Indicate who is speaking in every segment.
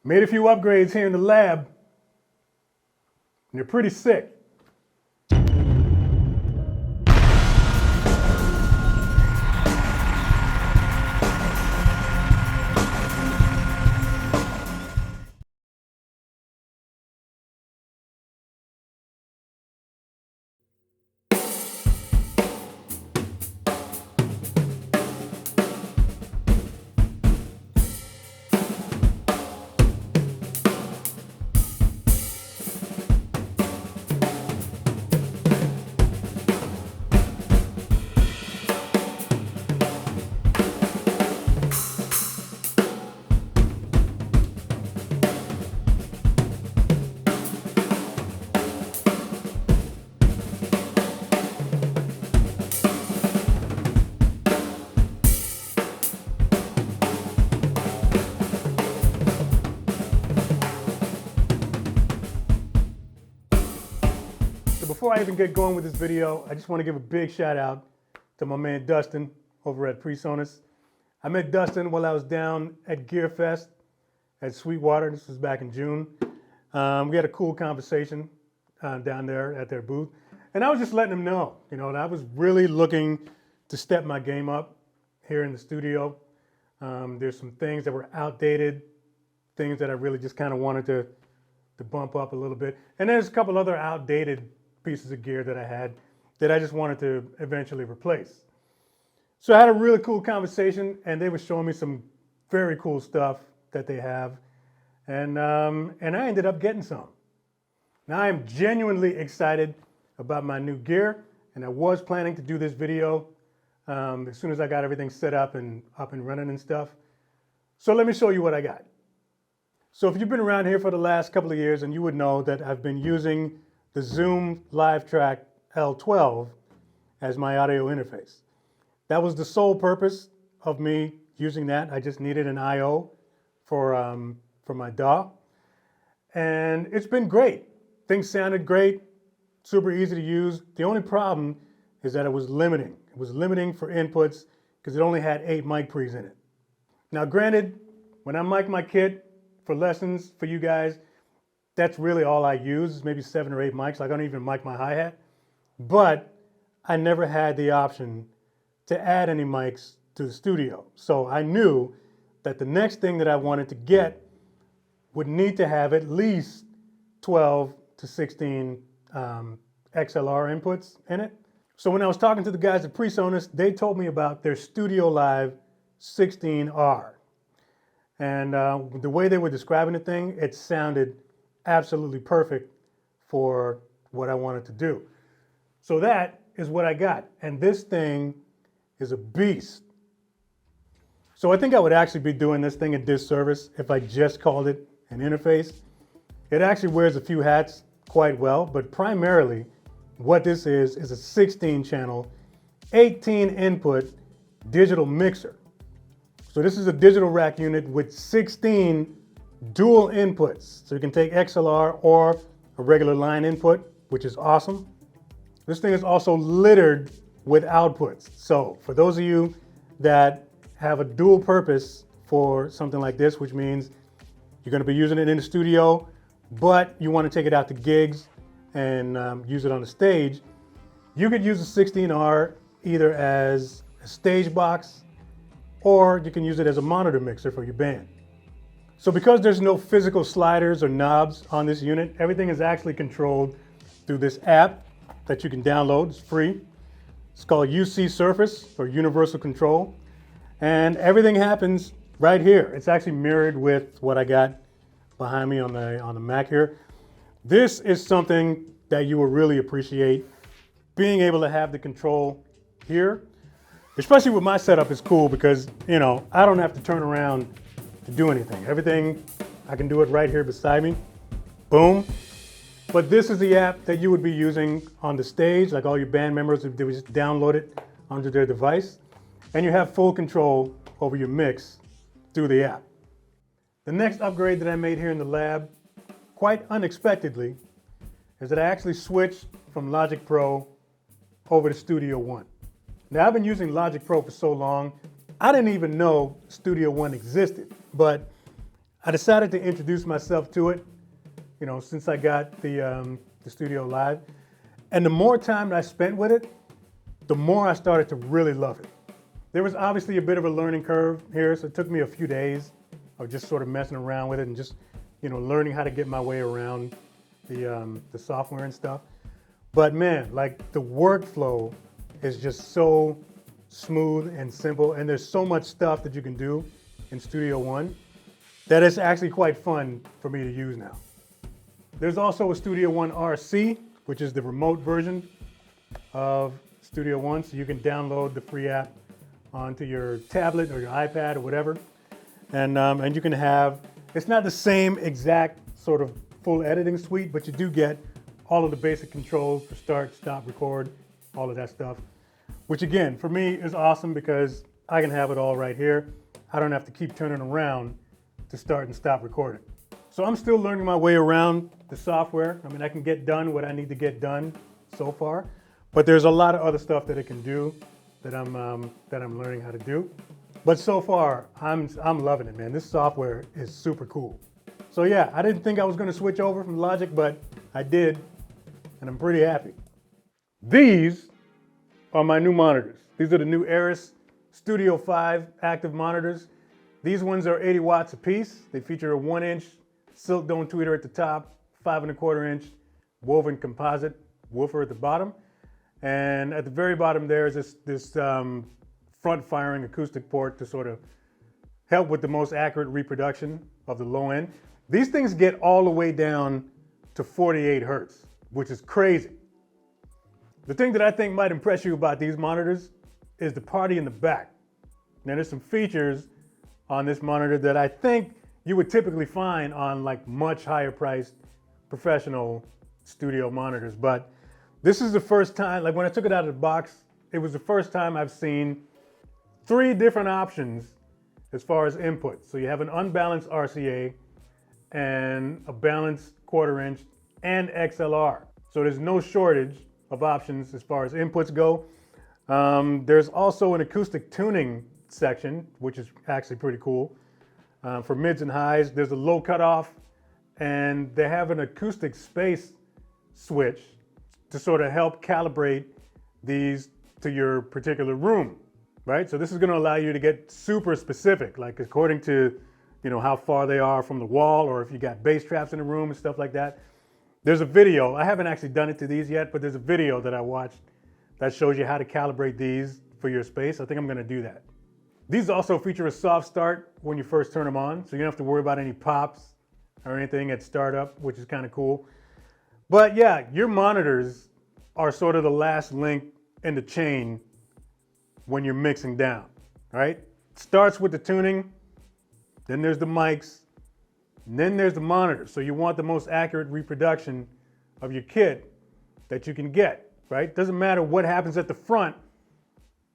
Speaker 1: Made a few upgrades here in the lab, and they're pretty sick. Before I even get going with this video, I just want to give a big shout out to my man Dustin over at Presonus. I met Dustin while I was down at Gear Fest at Sweetwater. This was back in June. We had a cool conversation down there at their booth. And I was just letting him know, that I was really looking to step my game up here in the studio. There's some things that were outdated, things that I really just kind of wanted to bump up a little bit. And there's a couple other outdated pieces of gear that I had that I just wanted to eventually replace. So I had a really cool conversation, and they were showing me some very cool stuff that they have, and I ended up getting some. Now I am genuinely excited about my new gear, and I was planning to do this video as soon as I got everything set up and running and stuff. So let me show you what I got. So if you've been around here for the last couple of years, and you would know that I've been using the Zoom LiveTrack L12 as my audio interface. That was the sole purpose of me using that. I just needed an I/O for my DAW, and it's been great. Things sounded great, super easy to use. The only problem is that it was limiting. It was limiting for inputs because it only had 8 mic pre's in it. Now granted, when I mic my kit for lessons for you guys, that's really all I use, is maybe 7 or 8 mics. I don't even mic my hi-hat. But I never had the option to add any mics to the studio. So I knew that the next thing that I wanted to get would need to have at least 12 to 16 XLR inputs in it. So when I was talking to the guys at Presonus, they told me about their StudioLive 16R. And the way they were describing the thing, it sounded absolutely perfect for what I wanted to do. So that is what I got. And this thing is a beast. So I think I would actually be doing this thing a disservice if I just called it an interface. It actually wears a few hats quite well, but primarily what this is a 16 channel, 18 input digital mixer. So this is a digital rack unit with 16 dual inputs. So you can take XLR or a regular line input, which is awesome. This thing is also littered with outputs. So for those of you that have a dual purpose for something like this, which means you're going to be using it in the studio, but you want to take it out to gigs and use it on the stage, you could use the 16R either as a stage box, or you can use it as a monitor mixer for your band. So because there's no physical sliders or knobs on this unit, everything is actually controlled through this app that you can download. It's free. It's called UC Surface, or Universal Control. And everything happens right here. It's actually mirrored with what I got behind me on the Mac here. This is something that you will really appreciate. Being able to have the control here, especially with my setup, is cool because, I don't have to turn around to do anything. Everything, I can do it right here beside me. Boom. But this is the app that you would be using on the stage, like all your band members, they would just download it onto their device, and you have full control over your mix through the app. The next upgrade that I made here in the lab, quite unexpectedly, is that I actually switched from Logic Pro over to Studio One. Now I've been using Logic Pro for so long, I didn't even know Studio One existed, but I decided to introduce myself to it, since I got the StudioLive. And the more time that I spent with it, the more I started to really love it. There was obviously a bit of a learning curve here, so it took me a few days of just sort of messing around with it and just, learning how to get my way around the software and stuff. But man, like the workflow is just so smooth and simple, and there's so much stuff that you can do in Studio One that it's actually quite fun for me to use now. There's also a Studio One RC, which is the remote version of Studio One, so you can download the free app onto your tablet or your iPad or whatever, and you can have, it's not the same exact sort of full editing suite, but you do get all of the basic controls for start, stop, record, all of that stuff, which again, for me is awesome because I can have it all right here. I don't have to keep turning around to start and stop recording. So I'm still learning my way around the software. I mean, I can get done what I need to get done so far, but there's a lot of other stuff that it can do that I'm learning how to do. But so far, I'm loving it, man. This software is super cool. So yeah, I didn't think I was going to switch over from Logic, but I did, and I'm pretty happy. These are my new monitors. These are the new ARRIS Studio 5 active monitors. These ones are 80 watts a piece. They feature a 1-inch silk dome tweeter at the top, 5¼ inch woven composite woofer at the bottom. And at the very bottom there is this front firing acoustic port to sort of help with the most accurate reproduction of the low end. These things get all the way down to 48 hertz, which is crazy. The thing that I think might impress you about these monitors is the party in the back. Now there's some features on this monitor that I think you would typically find on like much higher priced professional studio monitors, but this is the first time, like when I took it out of the box, it was the first time I've seen 3 different options as far as input. So you have an unbalanced RCA and a balanced 1/4 inch and XLR. So there's no shortage of options as far as inputs go. There's also an acoustic tuning section, which is actually pretty cool. For mids and highs, there's a low cutoff, and they have an acoustic space switch to sort of help calibrate these to your particular room, right? So this is going to allow you to get super specific, like according to, how far they are from the wall, or if you got bass traps in the room and stuff like that. There's a video, I haven't actually done it to these yet, but there's a video that I watched that shows you how to calibrate these for your space. I think I'm going to do that. These also feature a soft start when you first turn them on, so you don't have to worry about any pops or anything at startup, which is kind of cool. But yeah, your monitors are sort of the last link in the chain when you're mixing down, right? It starts with the tuning, then there's the mics, and then there's the monitors. So you want the most accurate reproduction of your kit that you can get, right? Doesn't matter what happens at the front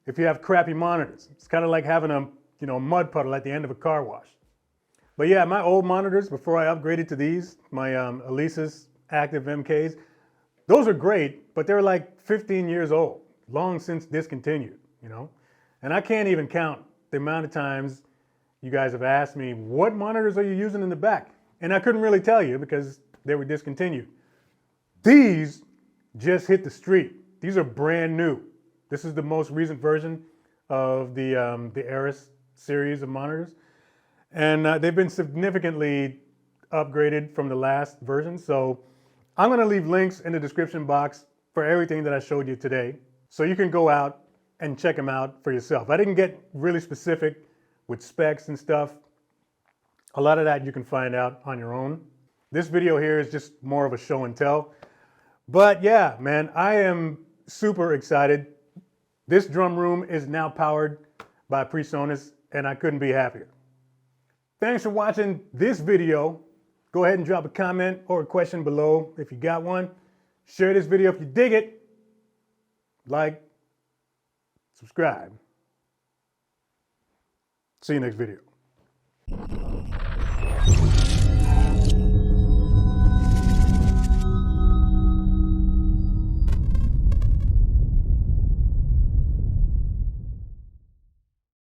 Speaker 1: if you have crappy monitors. It's kind of like having a mud puddle at the end of a car wash. But yeah, my old monitors, before I upgraded to these, my Alesis Active MKs, those are great, but they're like 15 years old, long since discontinued, And I can't even count the amount of times you guys have asked me, what monitors are you using in the back? And I couldn't really tell you because they were discontinued. These just hit the street. These are brand new. This is the most recent version of the ARRIS series of monitors. And they've been significantly upgraded from the last version. So I'm going to leave links in the description box for everything that I showed you today, so you can go out and check them out for yourself. I didn't get really specific with specs and stuff. A lot of that you can find out on your own. This video here is just more of a show and tell. But yeah, man, I am super excited. This drum room is now powered by Presonus, and I couldn't be happier. Thanks for watching this video. Go ahead and drop a comment or a question below if you got one. Share this video if you dig it. Like, subscribe. See you next video.